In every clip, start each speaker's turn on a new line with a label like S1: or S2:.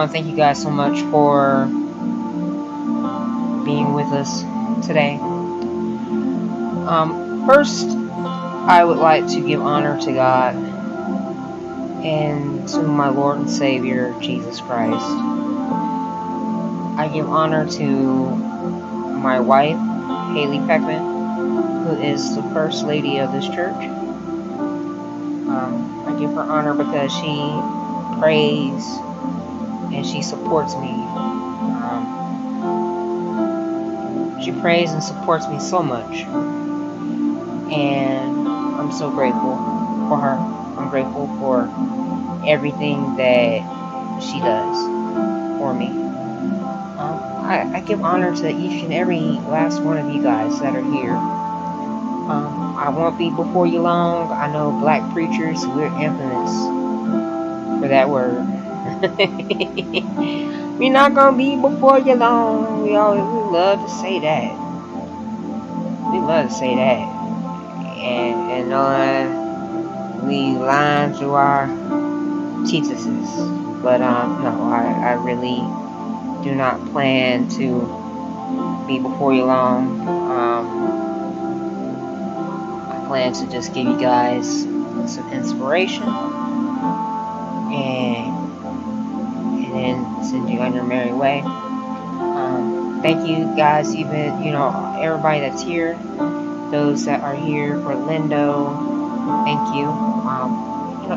S1: want to thank you guys so much for being with us today. First, I would like to give honor to God and to my Lord and Savior, Jesus Christ. I give honor to my wife, Haley Peckman, who is the First Lady of this church. I give her honor because she prays and she supports me. She prays and supports me so much, and I'm so grateful for her. I'm grateful for everything that she does for me. I give honor to each and every last one of you guys that are here. I won't be before you long. I know black preachers, we're infamous for that word. We're not gonna be before you long. We love to say that. We love to say that. And we line through our teethuses. But no, I really do not plan to be before you long. I plan to just give you guys some inspiration and then send you on your merry way. Thank you guys, even everybody that's here, those that are here for Lindo. Thank you.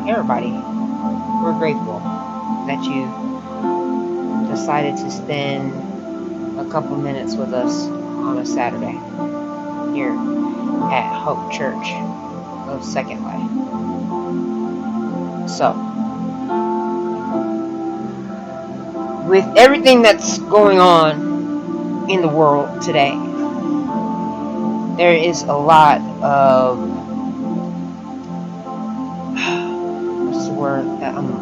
S1: Everybody, we're grateful that you decided to spend a couple minutes with us on a Saturday here at Hope Church of Second Life. So, with everything that's going on in the world today, there is a lot of, what's the word that I'm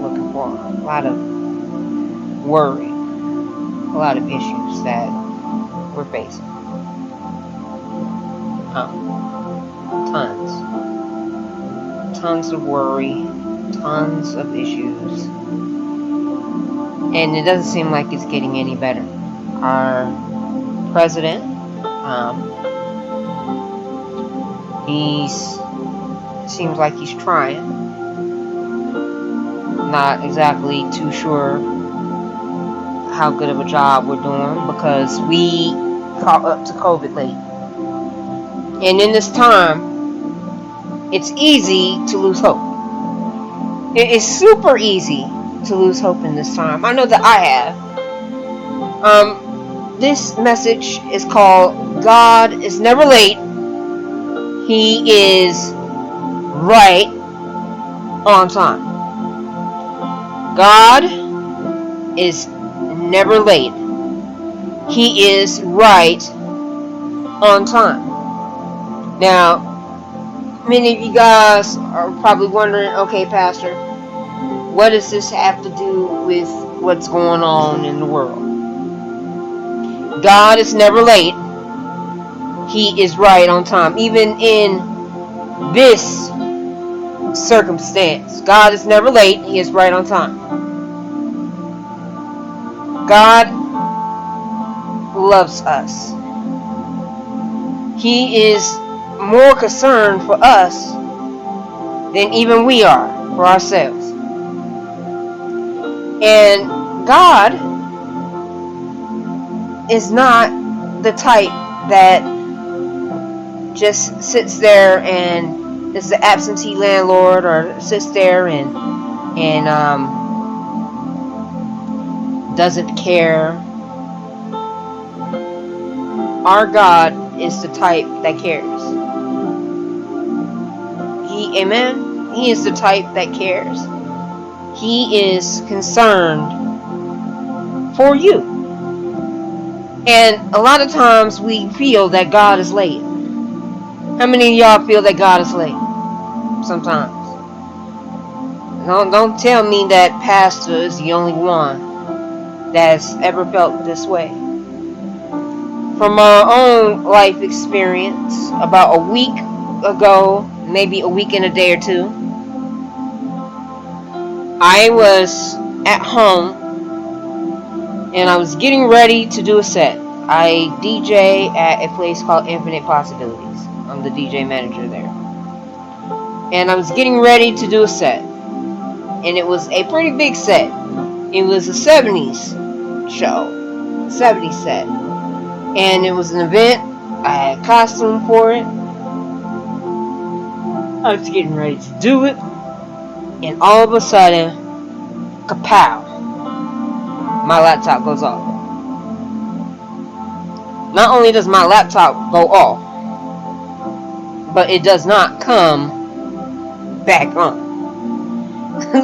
S1: looking for? A lot of worry, a lot of issues that we're facing. Tons of worry, tons of issues, and it doesn't seem like it's getting any better. Our president, seems like he's trying. Not exactly too sure how good of a job we're doing because we caught up to COVID late. And in this time, it's easy to lose hope. It is super easy to lose hope in this time. I know that I have. This message is called God is Never Late. He is right on time. God is never late. He is right on time. Now, many of you guys are probably wondering, okay, Pastor, what does this have to do with what's going on in the world? God is never late. He is right on time. Even in this circumstance, God is never late. He is right on time. God loves us. He is more concerned for us than even we are for ourselves. And God is not the type that just sits there and is the absentee landlord, or sits there and doesn't care. Our God is the type that cares. Amen. He is the type that cares. He is concerned for you. And a lot of times we feel that God is late. How many of y'all feel that God is late? Sometimes. Don't tell me that Pastor is the only one that's ever felt this way. From our own life experience, about a week ago, maybe a week and a day or two, I was at home, and I was getting ready to do a set. I DJ at a place called Infinite Possibilities. I'm the DJ manager there. And I was getting ready to do a set. And it was a pretty big set. It was a 70s show. 70s set. And it was an event. I had a costume for it. I was getting ready to do it. And all of a sudden, kapow, my laptop goes off. Not only does my laptop go off, but it does not come back on.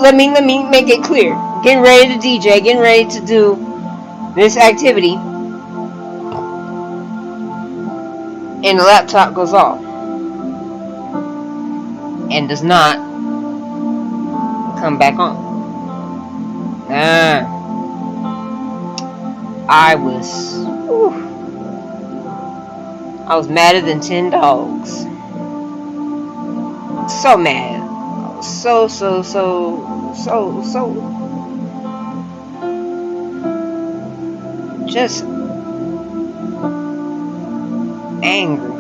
S1: let me make it clear. Getting ready to DJ, getting ready to do this activity, and the laptop goes off and does not come back on. I was madder than 10 dogs. So mad. So just angry.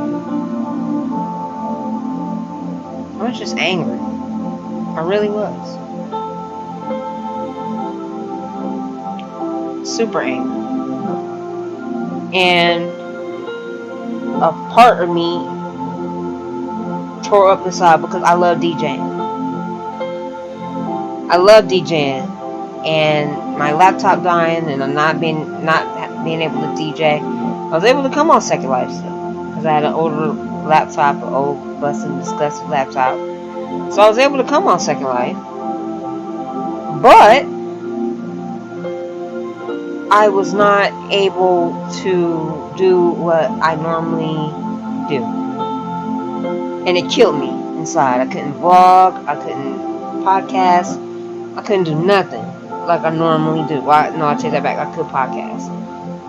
S1: I was just angry. I really was. Super angry. And a part of me tore up inside because I love DJing. And my laptop dying, and I'm not being able to DJ. I was able to come on Second Life still because I had an older laptop, an old busted, disgusting laptop. So I was able to come on Second Life, but I was not able to do what I normally do, and it killed me inside. I couldn't vlog, I couldn't podcast, I couldn't do nothing like I normally do. I take that back. I could podcast,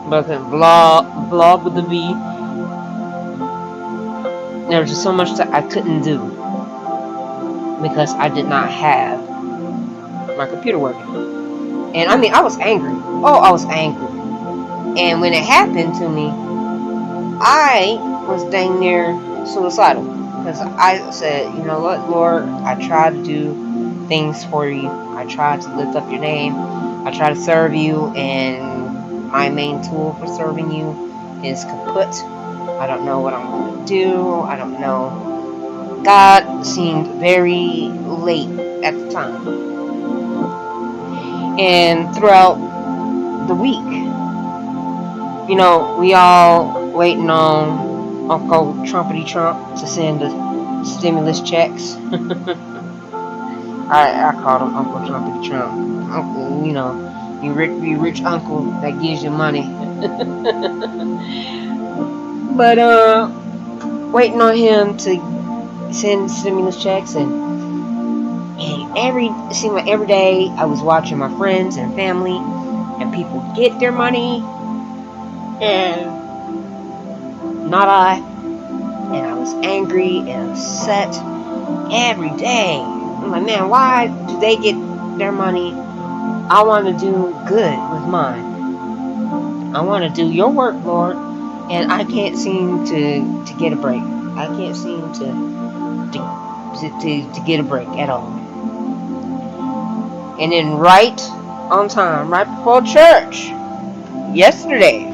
S1: but I couldn't vlog with the V. There was just so much that I couldn't do because I did not have my computer working. And I mean, I was angry. Oh, I was angry. And when it happened to me, I was dang near suicidal. Because I said, you know what, Lord, I try to do things for you. I try to lift up your name. I try to serve you. And my main tool for serving you is kaput. I don't know what I'm going to do. I don't know. God seemed very late at the time. And throughout the week, you know, we all waiting on Uncle Trumpety Trump to send the stimulus checks. I called him Uncle Trumpety Trump. Uncle, you know, you rich uncle that gives you money. But waiting on him to send stimulus checks, and it seemed like every day I was watching my friends and family and people get their money, and not I. And I was angry and upset every day. I'm like, man, why do they get their money? I want to do good with mine. I want to do your work, Lord, and I can't seem to get a break. I can't seem to get a break at all. And then right on time, right before church, yesterday,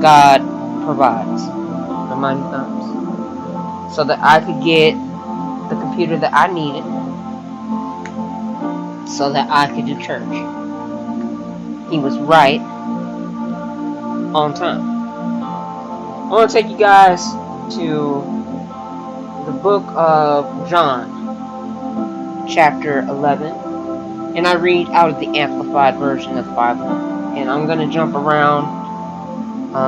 S1: God provides. The money comes. So that I could get the computer that I needed, so that I could do church. He was right on time. I want to take you guys to the book of John, chapter 11, and I read out of the Amplified version of the Bible, and I'm going to jump around,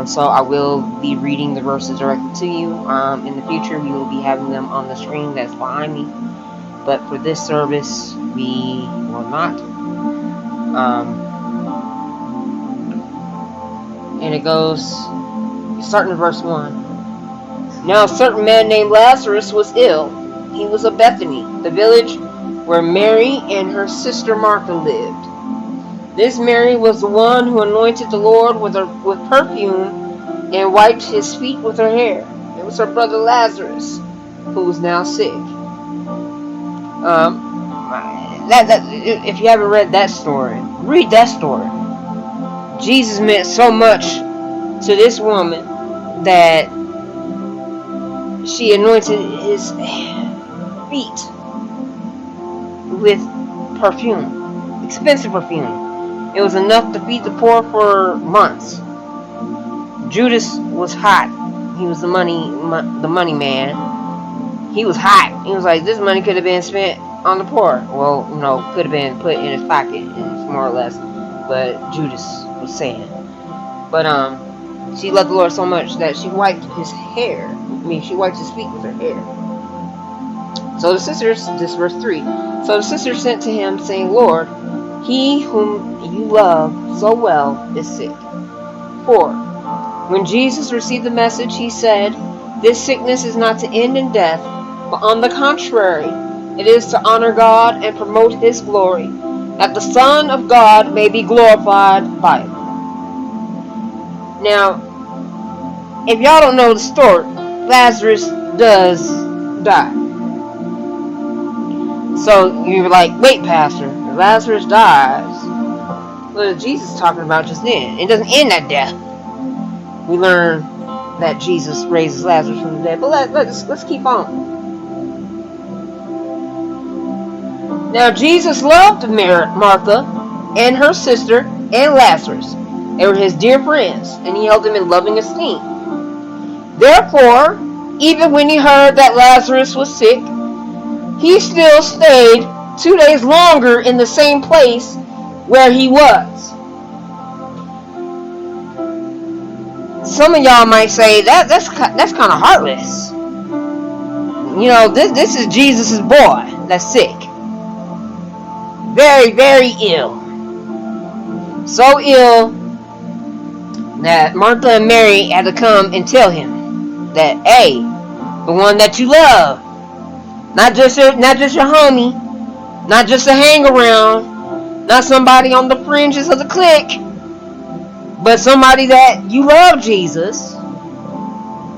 S1: so I will be reading the verses directly to you. In the future, we will be having them on the screen that's behind me, but for this service, we will not. And it goes, starting in verse 1. Now a certain man named Lazarus was ill. He was of Bethany, the village where Mary and her sister Martha lived. This Mary was the one who anointed the Lord with perfume and wiped his feet with her hair. It was her brother Lazarus, who was now sick. If you haven't read that story, read that story. Jesus meant so much to this woman that she anointed his feet with perfume, expensive perfume. It was enough to feed the poor for months. Judas was hot. He was the money man. He was hot. He was like, this money could have been spent on the poor. Well, could have been put in his pocket, more or less. But Judas was saying. But she loved the Lord so much that she wiped his hair. She wiped his feet with her hair. So the sisters, this verse 3. So the sisters sent to him, saying, Lord, he whom you love so well is sick. 4. When Jesus received the message, he said, this sickness is not to end in death, but on the contrary, it is to honor God and promote his glory, that the Son of God may be glorified by it. Now, if y'all don't know the story, Lazarus does die. So you're like, wait, Pastor, if Lazarus dies, what is Jesus talking about just then? It doesn't end at death. We learn that Jesus raises Lazarus from the dead. But let's keep on. Now Jesus loved Martha and her sister and Lazarus. They were his dear friends, and he held them in loving esteem. Therefore, even when he heard that Lazarus was sick, he still stayed 2 days longer in the same place where he was. Some of y'all might say that's kind of heartless. This is Jesus' boy that's sick. Very, very ill. So ill that Martha and Mary had to come and tell him that, hey, the one that you love, not just your homie, not just a hang around, not somebody on the fringes of the clique, but somebody that you love, Jesus,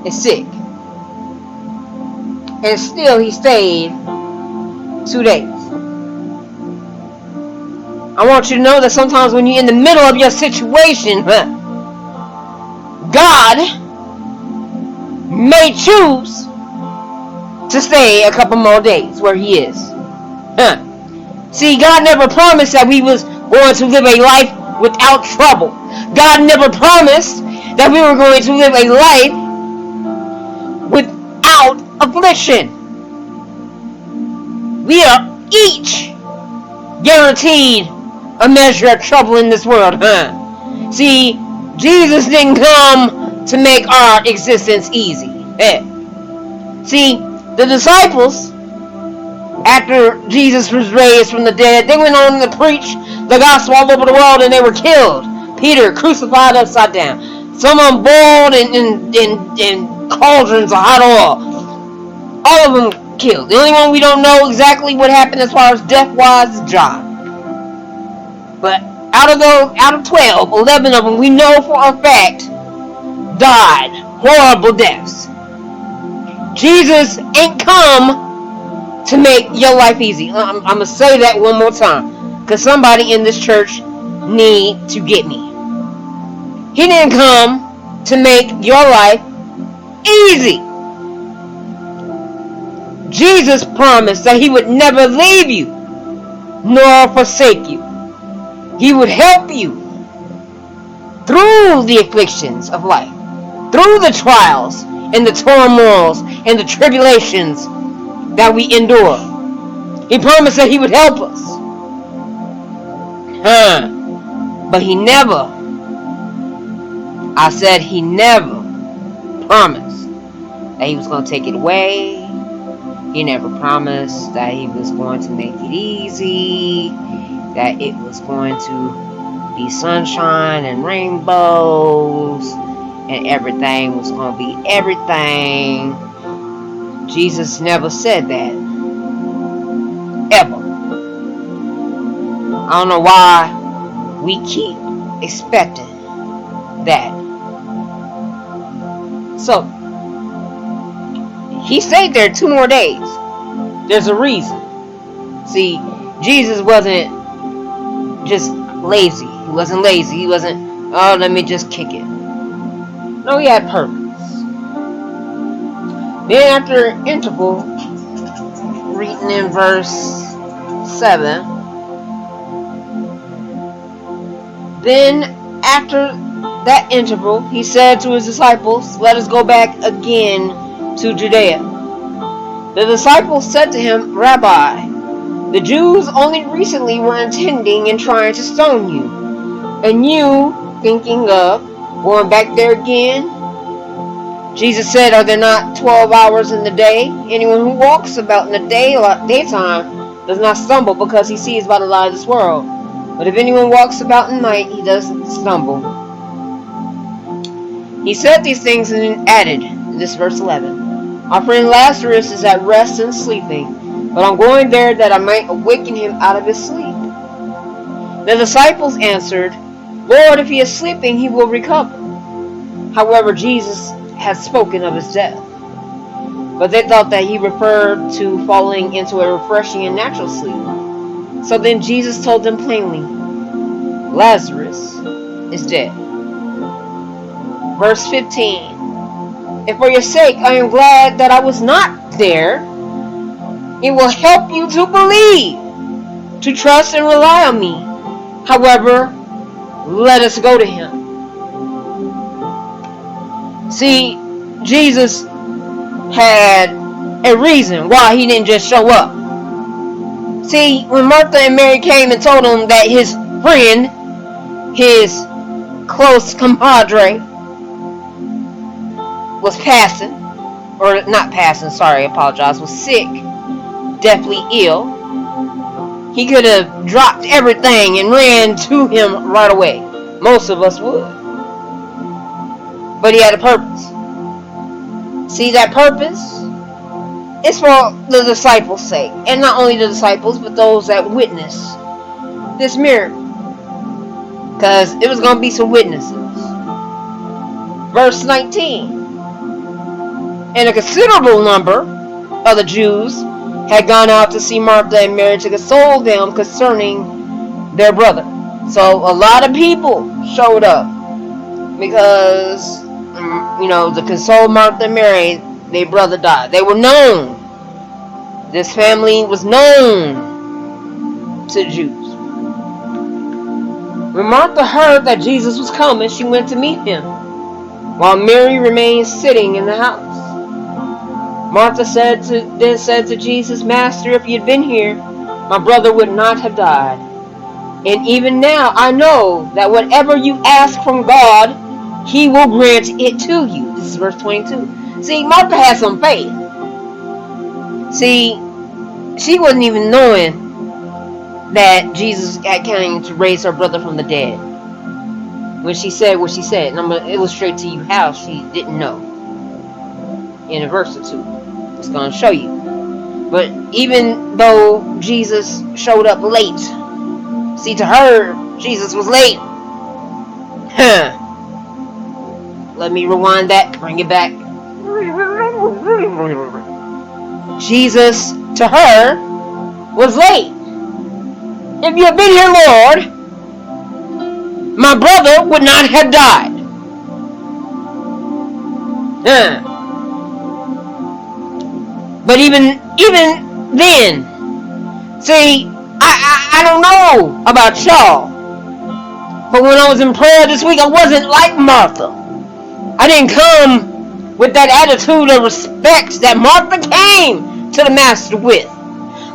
S1: is sick. And still he stayed 2 days. I want you to know that sometimes when you're in the middle of your situation, God may choose to stay a couple more days where he is. See, God never promised that we was going to live a life without trouble. God never promised that we were going to live a life without affliction. We are each guaranteed a measure of trouble in this world, See, Jesus didn't come to make our existence easy. See, the disciples, after Jesus was raised from the dead, they went on to preach the gospel all over the world, and they were killed. Peter crucified upside down. Some of them boiled in cauldrons of hot oil. All of them killed. The only one we don't know exactly what happened as far as death-wise is John. But out of 12, 11 of them we know for a fact died horrible deaths. Jesus ain't come to make your life easy. I'm going to say that one more time, because somebody in this church need to get me. He didn't come to make your life easy. Jesus promised that he would never leave you nor forsake you. He would help you through the afflictions of life, through the trials and the turmoils and the tribulations that we endure. He promised that he would help us. But he never promised that he was going to take it away. He never promised that he was going to make it easy, that it was going to be sunshine and rainbows, and everything was going to be everything. Jesus never said that. Ever. I don't know why we keep expecting that. So, he stayed there 2 more days. There's a reason. See, Jesus wasn't just lazy. He wasn't lazy. He wasn't, oh, let me just kick it. No, he had purpose. Then after interval, reading in verse 7, then after that interval, he said to his disciples, let us go back again to Judea. The disciples said to him, Rabbi, the Jews only recently were intending and trying to stone you, and you thinking of going back there again? Jesus said, are there not 12 hours in the day? Anyone who walks about in the daytime does not stumble because he sees by the light of this world. But if anyone walks about in night, he does stumble. He said these things and added, this verse 11, our friend Lazarus is at rest and sleeping, but I'm going there that I might awaken him out of his sleep. The disciples answered, Lord, if he is sleeping, he will recover. However, Jesus had spoken of his death. But they thought that he referred to falling into a refreshing and natural sleep. So then Jesus told them plainly, Lazarus is dead. Verse 15. And for your sake I am glad that I was not there. It will help you to believe, to trust and rely on me. However, let us go to him. See, Jesus had a reason why he didn't just show up. See, when Martha and Mary came and told him that his friend, his close compadre, was passing, or not passing, sorry, I apologize, was sick, deathly ill, he could have dropped everything and ran to him right away. Most of us would. But he had a purpose. See, that purpose is for the disciples' sake. And not only the disciples, but those that witness this miracle. Because it was going to be some witnesses. Verse 19. And a considerable number of the Jews had gone out to see Martha and Mary to console them concerning their brother. So a lot of people showed up because, to console Martha and Mary, their brother died. They were known. This family was known to the Jews. When Martha heard that Jesus was coming, she went to meet him, while Mary remained sitting in the house. Martha then said to Jesus, Master, if you had been here, my brother would not have died. And even now I know that whatever you ask from God, he will grant it to you. This is verse 22. See, Martha had some faith. See, she wasn't even knowing that Jesus came to raise her brother from the dead. When she said what she said. And I'm going to illustrate to you how she didn't know. In a verse or two. It's going to show you. But even though Jesus showed up late, see, to her, Jesus was late. Let me rewind that, bring it back. Jesus, to her, was late. If you had been here, Lord, my brother would not have died. But even then, see, I don't know about y'all, but when I was in prayer this week, I wasn't like Martha. I didn't come with that attitude of respect that Martha came to the Master with.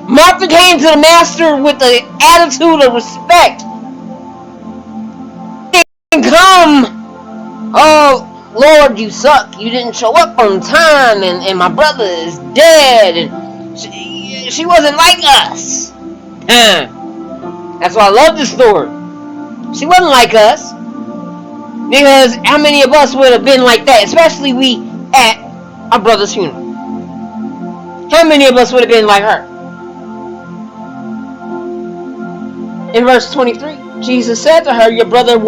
S1: Martha came to the Master with the attitude of respect. Didn't come, oh, Lord, you suck. You didn't show up on time, and my brother is dead. And she wasn't like us. That's why I love this story. She wasn't like us. Because how many of us would have been like that? Especially we at our brother's funeral. How many of us would have been like her? In verse 23, Jesus said to her, your brother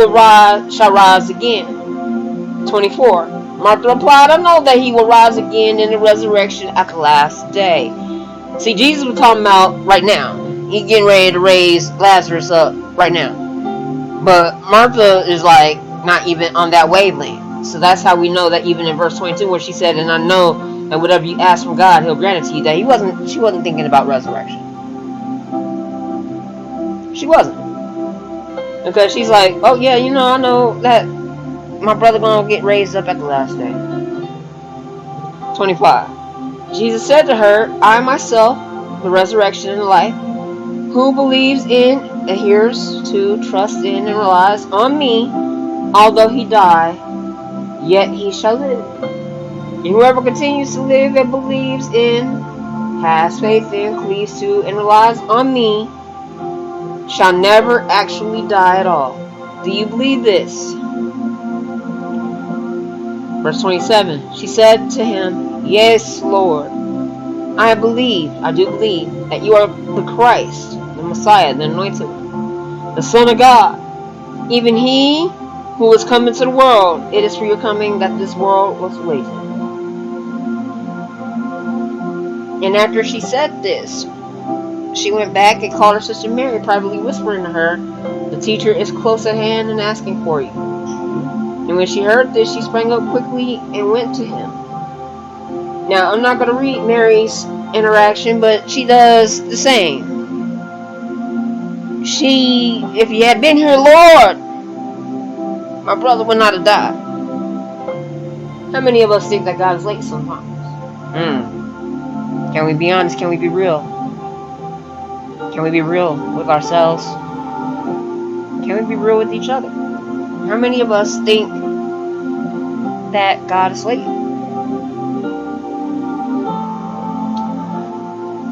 S1: shall rise again. 24, Martha replied, I know that he will rise again in the resurrection at the last day. See, Jesus was talking about right now. He getting ready to raise Lazarus up right now. But Martha is like not even on that wavelength. So that's how we know that even in verse 22 where she said, and I know that whatever you ask from God, he'll grant it to you, that she wasn't thinking about resurrection. She wasn't. Because she's like, oh yeah, I know that my brother gonna get raised up at the last day. 25. Jesus said to her, I myself, the resurrection and the life, who believes in, adheres to, trusts in, and relies on me, although he die, yet he shall live. And whoever continues to live and believes in, has faith in, cleaves to, and relies on me, shall never actually die at all. Do you believe this? Verse 27. She said to him, yes, Lord. I do believe that you are the Christ, the Messiah, the Anointed One, the Son of God, even he who was come into the world. It is for your coming that this world was waiting. And after she said this, she went back and called her sister Mary, privately whispering to her, the teacher is close at hand and asking for you. And when she heard this, she sprang up quickly and went to him. Now, I'm not going to read Mary's interaction, but she does the same. If you had been here, Lord, my brother would not have died. How many of us think that God is late sometimes? Can we be honest? Can we be real? Can we be real with ourselves? Can we be real with each other? How many of us think that God is late?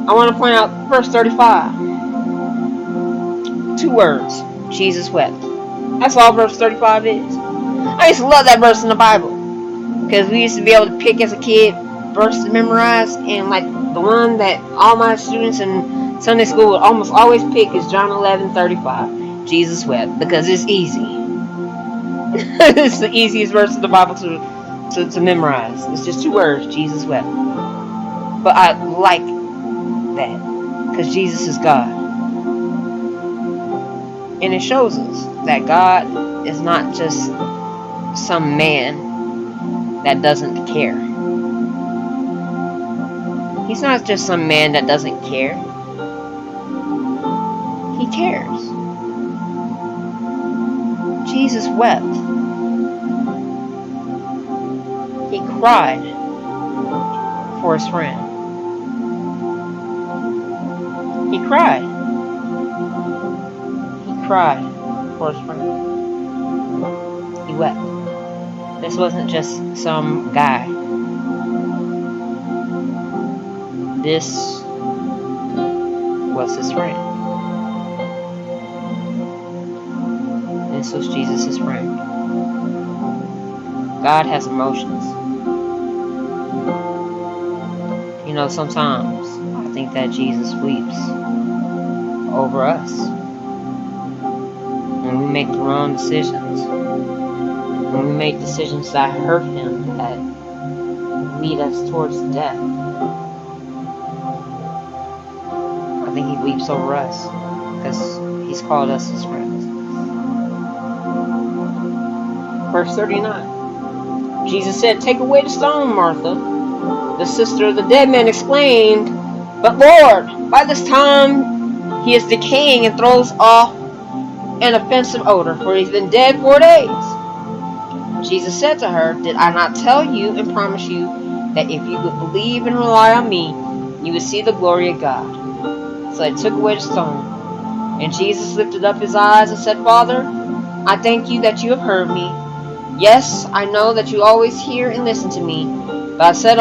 S1: I want to point out verse 35. 2 words. Jesus wept. That's all verse 35 is. I used to love that verse in the Bible. Because we used to be able to pick as a kid verse to memorize. And like the one that all my students in Sunday school would almost always pick is John 11:35. Jesus wept. Because it's easy. It's the easiest verse in the Bible to memorize. It's just 2 words. Jesus wept. But I like that. Because Jesus is God. And it shows us that God is not just some man that doesn't care. He's not just some man that doesn't care. He cares. Jesus wept. He cried for his friend. He cried. He cried for his friend. He wept. This wasn't just some guy. This was his friend. This was Jesus' friend. God has emotions. Sometimes I think that Jesus weeps over us when we make the wrong decisions, when we make decisions that hurt him, that lead us towards death. I think he weeps over us because he's called us his friends. Verse 39. Jesus said, take away the stone, Martha. The sister of the dead man exclaimed, but Lord, by this time he is decaying and throws off an offensive odor, for he's been dead 4 days. Jesus said to her, did I not tell you and promise you that if you would believe and rely on me, you would see the glory of God? So they took away the stone. And Jesus lifted up his eyes and said, Father, I thank you that you have heard me. Yes, I know that you always hear and listen to me, but I said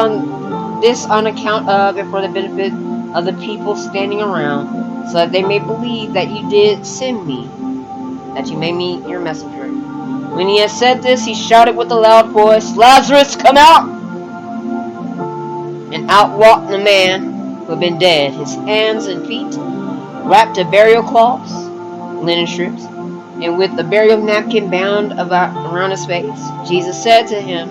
S1: this on account of and for the benefit of the people standing around, so that they may believe that you did send me, that you made me your messenger. When he had said this, he shouted with a loud voice, Lazarus, come out! And out walked the man who had been dead, his hands and feet wrapped in burial cloths, linen strips, and with the burial napkin bound around his face. Jesus said to him,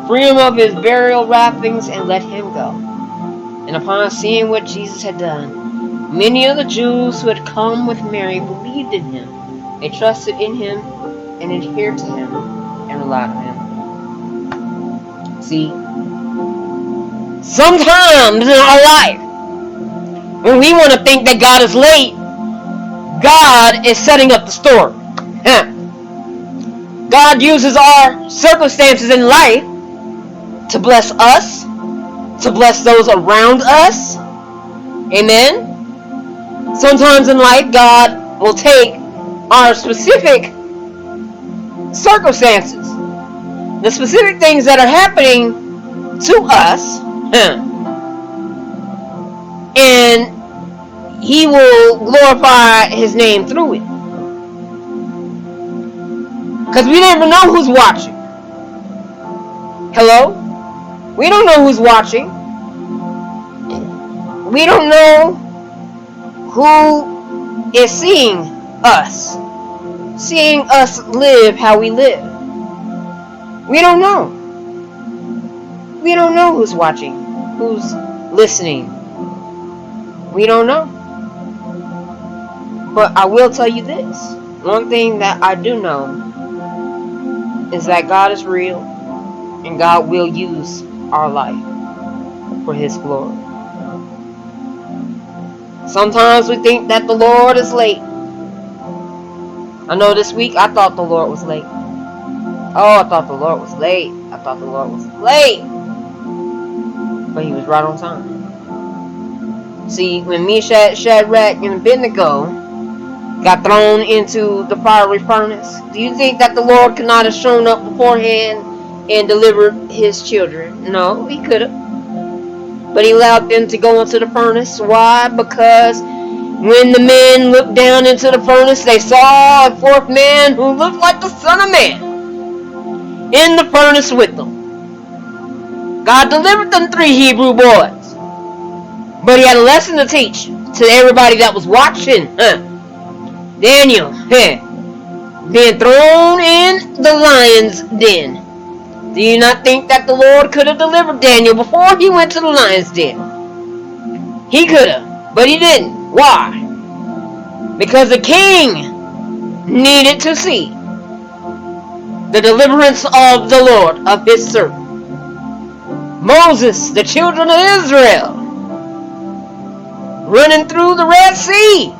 S1: "Free him of his burial wrappings and let him go." And upon seeing what Jesus had done, many of the Jews who had come with Mary believed in him. They trusted in him and adhered to him and relied on him. See, sometimes in our life, when we want to think that God is late, God is setting up the story. God uses our circumstances in life to bless us, to bless those around us. Amen. Sometimes in life, God will take our specific circumstances, the specific things that are happening to us, and He will glorify His name through it. Because we never know who's watching. Hello? We don't know who's watching. We don't know who is seeing us live how we live. We don't know. We don't know who's watching, who's listening. We don't know. But I will tell you this. One thing that I do know is that God is real and God will use our life for His glory. Sometimes we think that the Lord is late. I know this week I thought the Lord was late. Oh, I thought the Lord was late. I thought the Lord was late. But He was right on time. See, when Meshach, Shadrach, and Abednego got thrown into the fiery furnace, do you think that the Lord could not have shown up beforehand and delivered His children? No, He could have. But He allowed them to go into the furnace. Why? Because when the men looked down into the furnace, they saw a fourth man who looked like the Son of Man in the furnace with them. God delivered them 3 Hebrew boys. But He had a lesson to teach to everybody that was watching. Daniel, being thrown in the lion's den. Do you not think that the Lord could have delivered Daniel before he went to the lion's den? He could have, but He didn't. Why? Because the king needed to see the deliverance of the Lord, of His servant. Moses, the children of Israel, running through the Red Sea.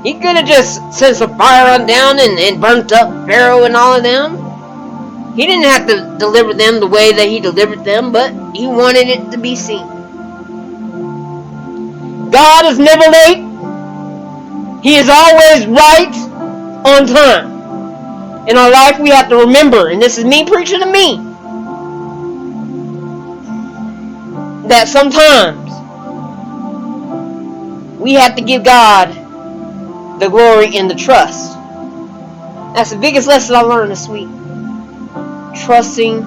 S1: He could have just sent some fire on down and burnt up Pharaoh and all of them. He didn't have to deliver them the way that He delivered them, but He wanted it to be seen. God is never late. He is always right on time. In our life, we have to remember, and this is me preaching to me, that sometimes we have to give God the glory and the trust. That's the biggest lesson I learned this week. Trusting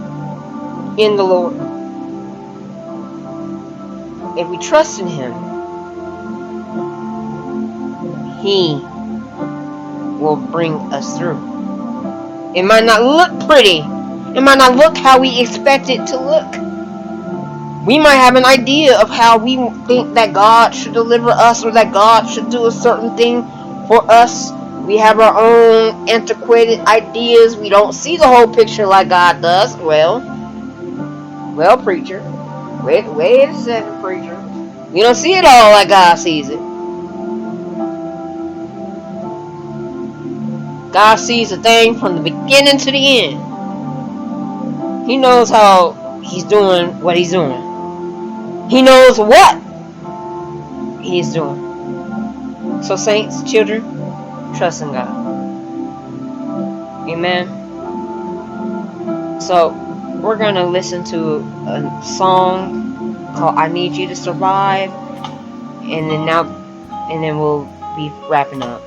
S1: in the Lord. If we trust in Him, He will bring us through. It might not look pretty. It might not look how we expect it to look. We might have an idea of how we think that God should deliver us, or that God should do a certain thing for us. We have our own antiquated ideas. We don't see the whole picture like God does. Well, preacher. Wait a second, preacher. We don't see it all like God sees it. God sees a thing from the beginning to the end. He knows how He's doing what He's doing. He knows what He's doing. So saints, children, trust in God. Amen. So we're going to listen to a song called I Need You to Survive. And then we'll be wrapping up.